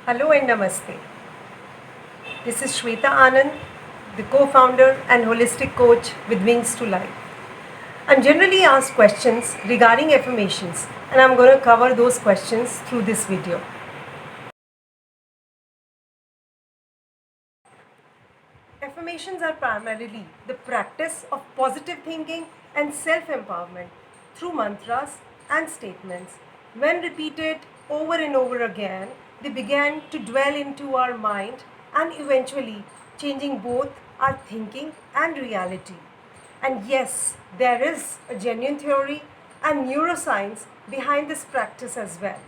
Hello and Namaste. This is Shweta Anand, the co-founder and holistic coach with Wings to Life. I'm generally asked questions regarding affirmations, and I'm going to cover those questions through this video. Affirmations are primarily the practice of positive thinking and self-empowerment through mantras and statements. When repeated over and over again, they began to dwell into our mind and eventually changing both our thinking and reality. And yes, there is a genuine theory and neuroscience behind this practice as well.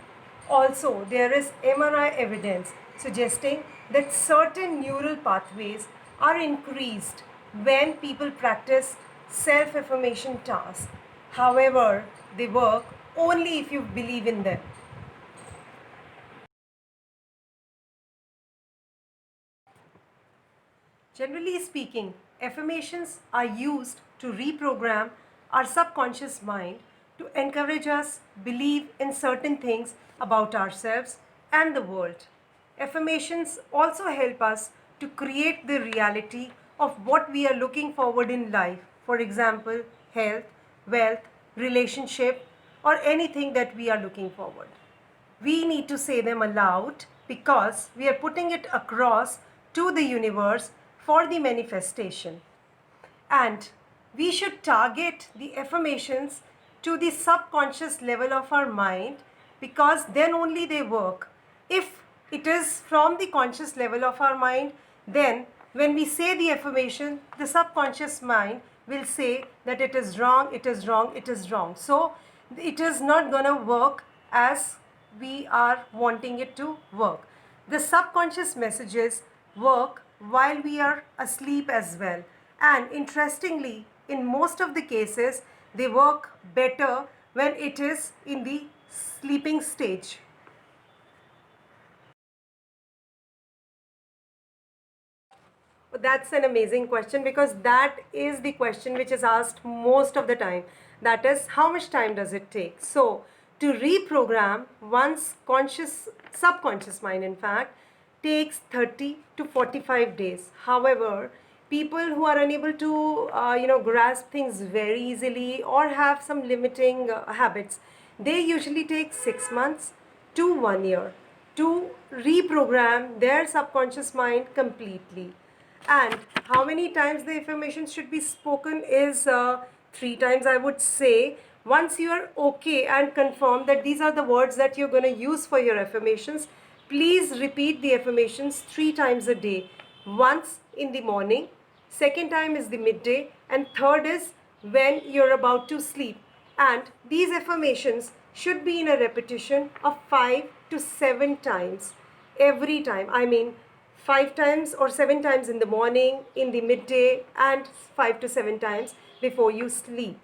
Also, there is MRI evidence suggesting that certain neural pathways are increased when people practice self affirmation tasks. However, they work only if you believe in them. Generally speaking, affirmations are used to reprogram our subconscious mind to encourage us believe in certain things about ourselves and the world. Affirmations also help us to create the reality of what we are looking forward in life. For example, health, wealth, relationship, or anything that we are looking forward. We need to say them aloud because we are putting it across to the universe for the manifestation. And we should target the affirmations to the subconscious level of our mind because then only they work. If it is from the conscious level of our mind, then when we say the affirmation, the subconscious mind will say that it is wrong, it is wrong, it is wrong. So it is not going to work as we are wanting it to work. The subconscious messages work while we are asleep as well. And interestingly, in most of the cases, they work better when it is in the sleeping stage. That's an amazing question because that is the question which is asked most of the time. That is, how much time does it take? So, to reprogram one's subconscious mind, in fact, takes 30 to 45 days. However, people who are unable to, grasp things very easily or have some limiting habits, they usually take 6 months to 1 year to reprogram their subconscious mind completely. And how many times the affirmation should be spoken is 3 times, I would say. Once you are okay and confirm that these are the words that you're going to use for your affirmations, please repeat the affirmations 3 times a day. Once in the morning, second time is the midday, and third is when you're about to sleep. And these affirmations should be in a repetition of 5 to 7 times every time. I mean, 5 times or 7 times in the morning, in the midday, and 5 to 7 times before you sleep.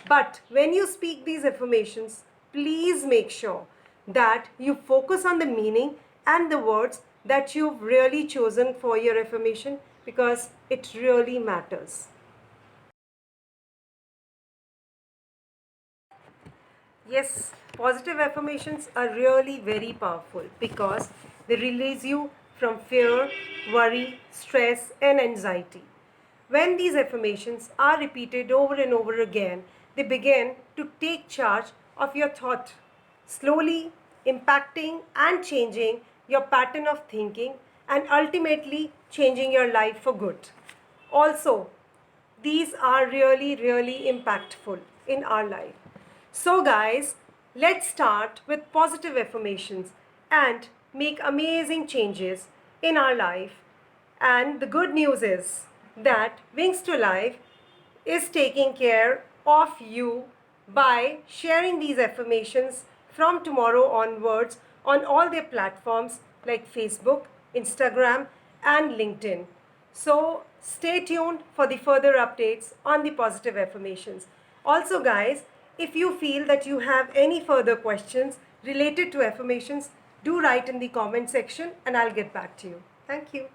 But when you speak these affirmations, please make sure that you focus on the meaning and the words that you've really chosen for your affirmation because it really matters. Yes, positive affirmations are really very powerful because they release you from fear, worry, stress, and anxiety. When these affirmations are repeated over and over again, they begin to take charge of your thought, slowly impacting and changing your pattern of thinking and ultimately changing your life for good. Also, these are really, really impactful in our life. So, guys, let's start with positive affirmations and make amazing changes in our life. And the good news is that Wings to Life is taking care of you by sharing these affirmations from tomorrow onwards on all their platforms like Facebook, Instagram, and LinkedIn. So stay tuned for the further updates on the positive affirmations. Also, guys, if you feel that you have any further questions related to affirmations, do write in the comment section and I'll get back to you. Thank you.